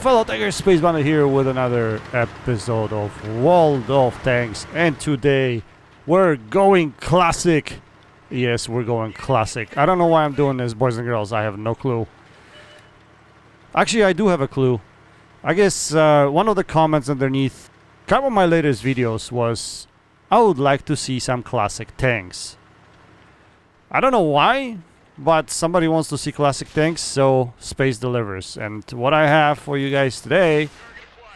fellow tankers, Space Bandit here with another episode of World of Tanks, and today we're going classic. Yes, we're going classic. I don't know why I'm doing this, boys and girls. I have no clue. Actually, I do have a clue. I guess one of the comments underneath a couple of my latest videos was, I would like to see some classic tanks. I don't know why, but somebody wants to see classic tanks, so Space delivers. And what I have for you guys today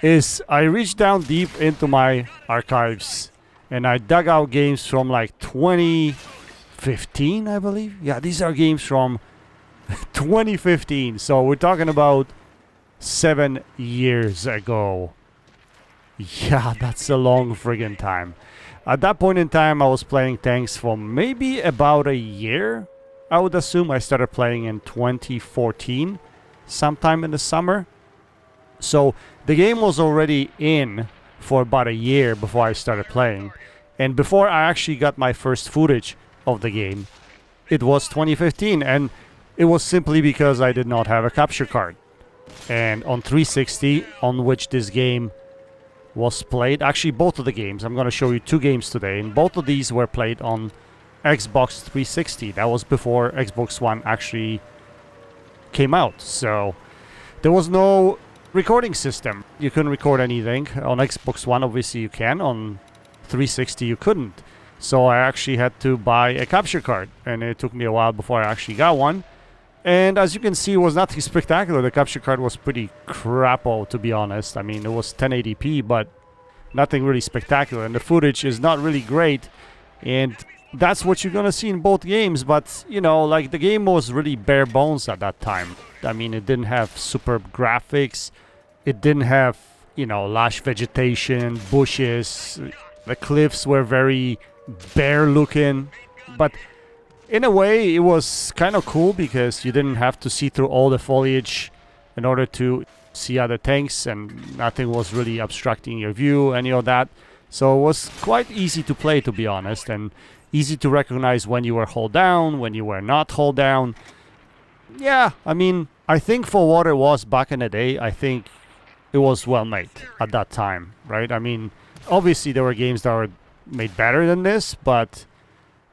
is I reached down deep into my archives and I dug out games from like 2015, I believe. Yeah, these are games from 2015. So we're talking about 7 years ago. Yeah, that's a long friggin' time. At that point in time, I was playing tanks for maybe about a year. I would assume I started playing in 2014, sometime in the summer. So the game was already in for about a year before I started playing. And before I actually got my first footage of the game, it was 2015. And it was simply because I did not have a capture card. And on 360, on which this game was played, actually both of the games, I'm going to show you 2 games today, and both of these were played on Xbox 360. That was before Xbox One actually came out. So there was no recording system. You couldn't record anything. On Xbox One, obviously you can. On 360 you couldn't. So I actually had to buy a capture card, and it took me a while before I actually got one. And as you can see, it was nothing spectacular. The capture card was pretty crapo, to be honest. I mean, it was 1080p, but nothing really spectacular. And the footage is not really great. And that's what you're going to see in both games. But, you know, like, the game was really bare bones at that time. I mean, it didn't have superb graphics. It didn't have, you know, lush vegetation, bushes. The cliffs were very bare looking. But in a way, it was kind of cool because you didn't have to see through all the foliage in order to see other tanks, and nothing was really obstructing your view, any of that. So it was quite easy to play, to be honest, and easy to recognize when you were hold down, when you were not hold down. Yeah, I mean, I think for what it was back in the day, I think it was well made at that time, right? I mean, obviously there were games that were made better than this, but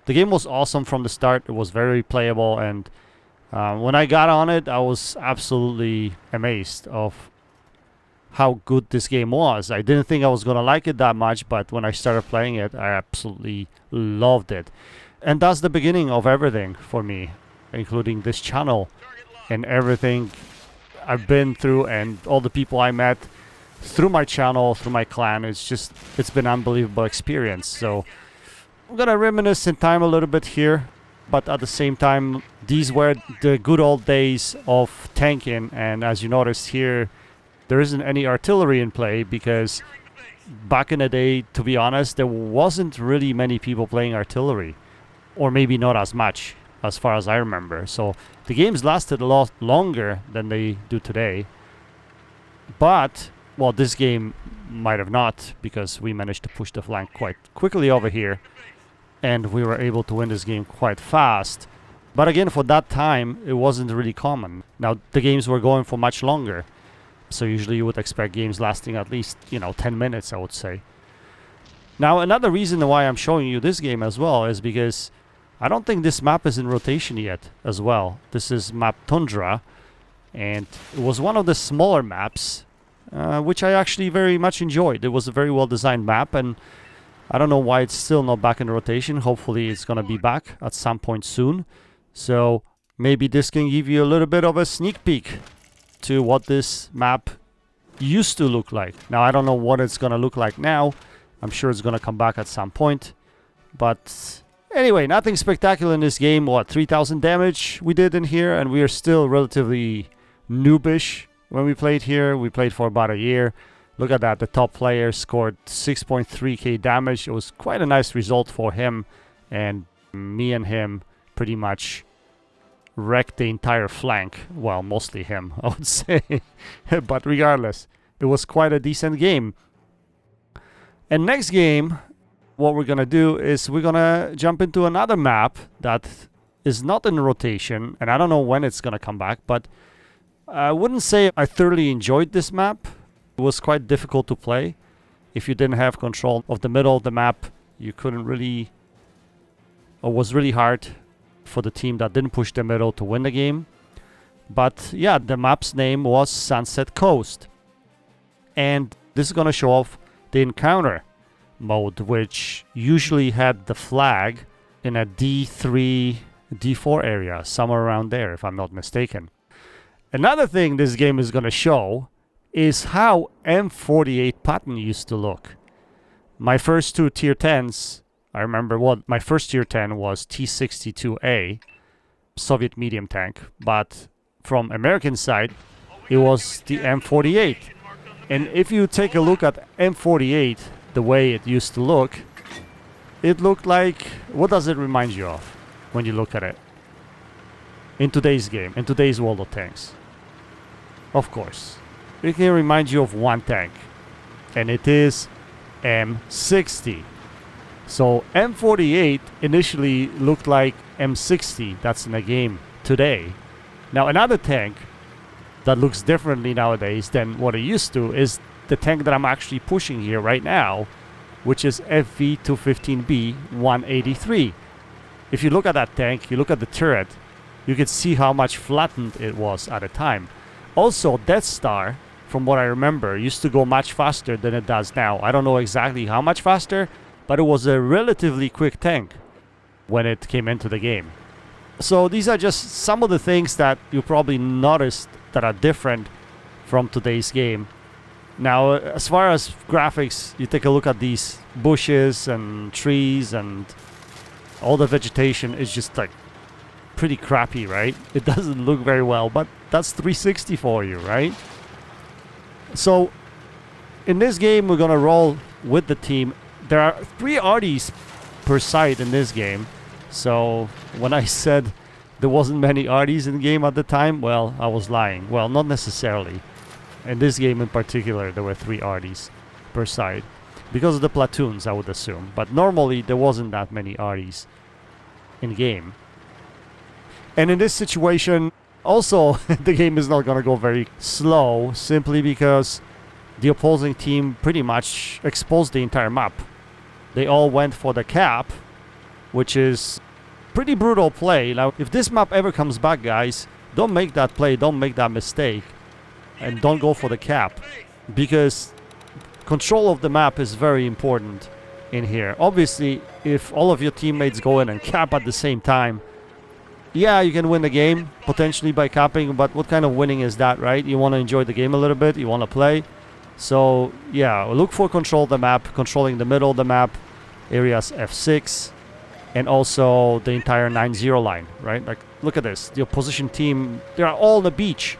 the game was awesome from the start. It was very playable, and when I got on it, I was absolutely amazed of how good this game was. I didn't think I was going to like it that much, but when I started playing it, I absolutely loved it. And that's the beginning of everything for me, including this channel and everything I've been through and all the people I met through my channel, through my clan. It's been an unbelievable experience. So I'm gonna reminisce in time a little bit here, but at the same time, these were the good old days of tanking. And as you notice here, there isn't any artillery in play because back in the day, to be honest, there wasn't really many people playing artillery, or maybe not as much as far as I remember. So the games lasted a lot longer than they do today. But, well, this game might have not, because we managed to push the flank quite quickly over here. And we were able to win this game quite fast. But again, for that time, it wasn't really common. Now, the games were going for much longer. So usually you would expect games lasting at least, 10 minutes, I would say. Now, another reason why I'm showing you this game as well is because I don't think this map is in rotation yet as well. This is map Tundra. And it was one of the smaller maps, which I actually very much enjoyed. It was a very well-designed map, and I don't know why it's still not back in rotation. Hopefully it's going to be back at some point soon. So maybe this can give you a little bit of a sneak peek to what this map used to look like. Now, I don't know what it's going to look like now. I'm sure it's going to come back at some point. But anyway, nothing spectacular in this game. What, 3,000 damage we did in here, and we are still relatively noobish when we played here. We played for about a year. Look at that, the top player scored 6.3k damage. It was quite a nice result for him, and me and him pretty much wrecked the entire flank. Well, mostly him, I would say. But regardless, it was quite a decent game. And next game, what we're gonna do is we're gonna jump into another map that is not in rotation, and I don't know when it's gonna come back, but I wouldn't say I thoroughly enjoyed this map. It was quite difficult to play. If you didn't have control of the middle of the map, you couldn't really... It was really hard for the team that didn't push the middle to win the game. But yeah, the map's name was Sunset Coast. And this is going to show off the encounter mode, which usually had the flag in a D3, D4 area, somewhere around there, if I'm not mistaken. Another thing this game is going to show is how M48 pattern used to look. My first two tier 10s, I remember my first tier 10 was T62A, Soviet medium tank, but from American side, it was the M48. And if you take a look at M48, the way it used to look, it looked like, what does it remind you of when you look at it? In today's game, in today's World of Tanks. Of course, it can remind you of one tank, and it is M60. So M48 initially looked like M60 that's in the game today. Now another tank that looks differently nowadays than what it used to is the tank that I'm actually pushing here right now, which is FV215B 183. If you look at that tank, you look at the turret, you can see how much flattened it was at the time. Also, Death Star, from what I remember, used to go much faster than it does now. I don't know exactly how much faster, but it was a relatively quick tank when it came into the game. So these are just some of the things that you probably noticed that are different from today's game. Now, as far as graphics, you take a look at these bushes and trees and all the vegetation is just like pretty crappy, right? It doesn't look very well, but that's 360 for you, right? So in this game, we're gonna roll with the team. There are 3 RDs per side in this game. So when I said there wasn't many RDs in the game at the time, well, I was lying. Well, not necessarily. In this game in particular, there were 3 RDs per side. Because of the platoons, I would assume. But normally, there wasn't that many RDs in game. And in this situation, also, the game is not going to go very slow, simply because the opposing team pretty much exposed the entire map. They all went for the cap, which is pretty brutal play. Now, if this map ever comes back, guys, don't make that play, don't make that mistake, and don't go for the cap, because control of the map is very important in here. Obviously, if all of your teammates go in and cap at the same time, yeah, you can win the game, potentially by capping, but what kind of winning is that, right? You want to enjoy the game a little bit, you want to play. So, yeah, look for control of the map, controlling the middle of the map, areas F6, and also the entire 9-0 line, right? Like, look at this. The opposition team, they're all on the beach.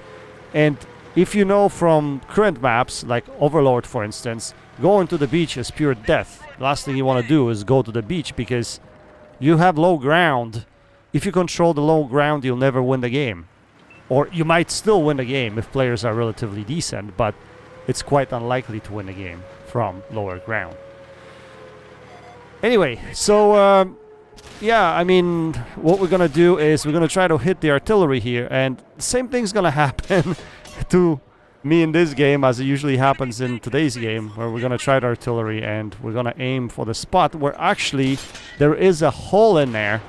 And if you know from current maps, like Overlord, for instance, going to the beach is pure death. The last thing you want to do is go to the beach because you have low ground. If you control the low ground, you'll never win the game. Or you might still win the game if players are relatively decent, but it's quite unlikely to win the game from lower ground. Anyway, so yeah, I mean, what we're gonna do is we're gonna try to hit the artillery here, and the same thing's gonna happen to me in this game as it usually happens in today's game, where we're gonna try the artillery and we're gonna aim for the spot where actually there is a hole in there.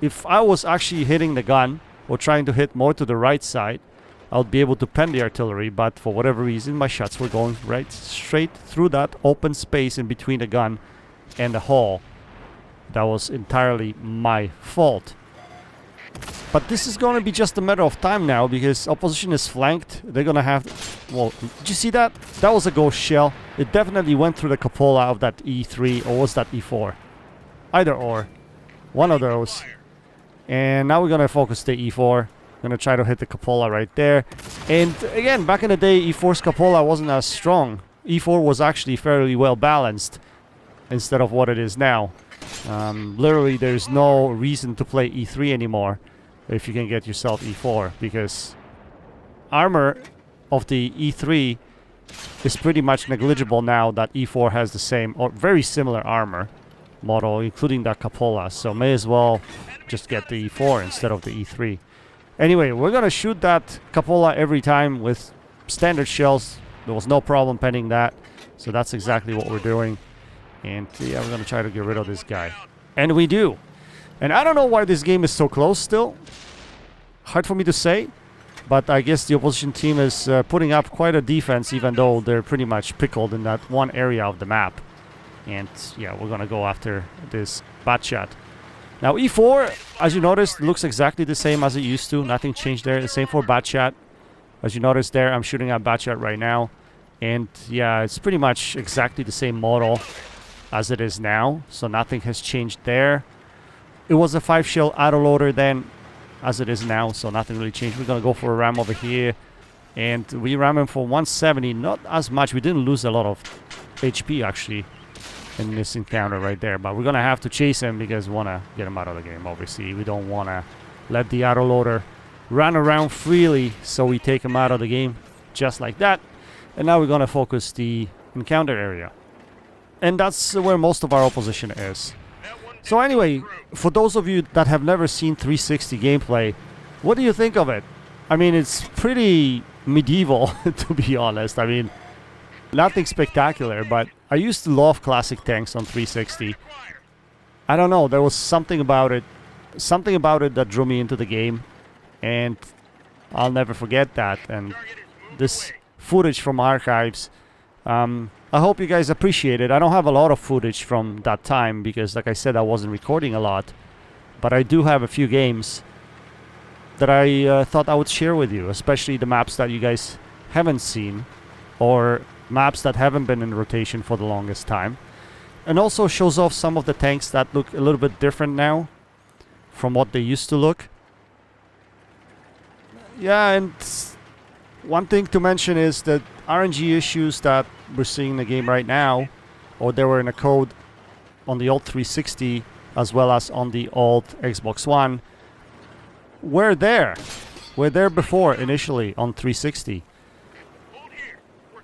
If I was actually hitting the gun or trying to hit more to the right side, I'll be able to pen the artillery, but for whatever reason my shots were going right straight through that open space in between the gun and the hole. That was entirely my fault. But this is going to be just a matter of time now, because opposition is flanked. They're going to have... Well, did you see that? That was a ghost shell. It definitely went through the cupola of that E3, or was that E4? Either or. One of those. And now we're going to focus the E4. Going to try to hit the cupola right there. And again, back in the day, E4's cupola wasn't as strong. E4 was actually fairly well balanced instead of what it is now. Literally, there's no reason to play E3 anymore if you can get yourself E4, because armor of the E3 is pretty much negligible now that E4 has the same or very similar armor model, including that cupola. So may as well just get the E4 instead of the E3. Anyway, we're gonna shoot that Capola every time with standard shells. There was no problem pending that. So that's exactly what we're doing. And yeah, we're gonna try to get rid of this guy. And we do. And I don't know why this game is so close still. Hard for me to say. But I guess the opposition team is putting up quite a defense, even though they're pretty much pickled in that one area of the map. And yeah, we're gonna go after this bat shot. Now E4, as you noticed, looks exactly the same as it used to. Nothing changed there. The same for bat shot. As you notice there, I'm shooting at bat shot right now. And yeah, it's pretty much exactly the same model as it is now. So nothing has changed there. It was a 5-shell autoloader then, as it is now. So nothing really changed. We're going to go for a ram over here. And we ram him for 170. Not as much. We didn't lose a lot of HP actually in this encounter right there, but we're gonna have to chase him because we want to get him out of the game. Obviously we don't want to let the autoloader run around freely, so we take him out of the game just like that. And now we're gonna focus the encounter area, and that's where most of our opposition is. So anyway, for those of you that have never seen 360 gameplay, what do you think of it? I mean, it's pretty medieval to be honest. I mean, nothing spectacular, but I used to love classic tanks on 360. I don't know, there was something about it that drew me into the game, and I'll never forget that. And this footage from archives, I hope you guys appreciate it. I don't have a lot of footage from that time because, like I said, I wasn't recording a lot, but I do have a few games that I thought I would share with you, especially the maps that you guys haven't seen, or maps that haven't been in rotation for the longest time. And also shows off some of the tanks that look a little bit different now from what they used to look. Yeah, and one thing to mention is that RNG issues that we're seeing in the game right now, or they were in a code on the old 360 as well as on the old Xbox One, were there before initially on 360.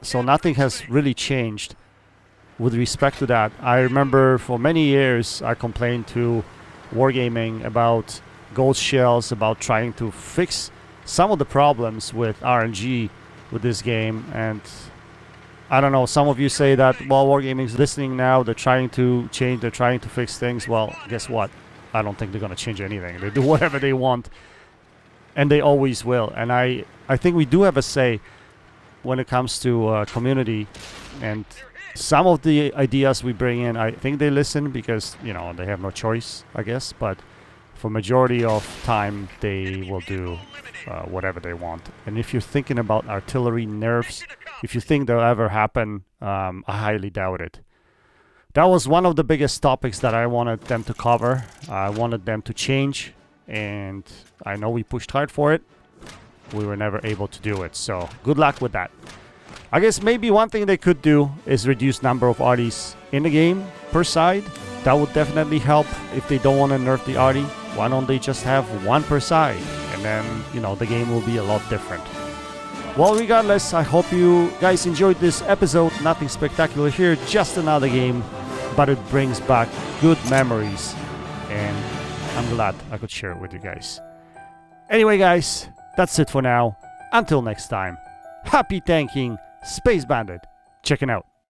So nothing has really changed with respect to that. I remember for many years I complained to Wargaming about ghost shells, about trying to fix some of the problems with RNG with this game. And I don't know, some of you say that, well, Wargaming's listening now, they're trying to change, they're trying to fix things. Well, guess what? I don't think they're going to change anything. They do whatever they want, and they always will. And I think we do have a say when it comes to community, and some of the ideas we bring in, I think they listen because, you know, they have no choice, I guess. But for majority of time, they will do whatever they want. And if you're thinking about artillery nerfs, if you think they'll ever happen, I highly doubt it. That was one of the biggest topics that I wanted them to cover. I wanted them to change, and I know we pushed hard for it. We were never able to do it, so good luck with that. I guess maybe one thing they could do is reduce number of arties in the game per side. That would definitely help. If they don't want to nerf the arty, why don't they just have one per side, and then, you know, the game will be a lot different. Well, regardless, I hope you guys enjoyed this episode. Nothing spectacular here, just another game, but it brings back good memories, and I'm glad I could share it with you guys. Anyway, guys, that's it for now. Until next time, happy tanking, Space Bandit, checking out.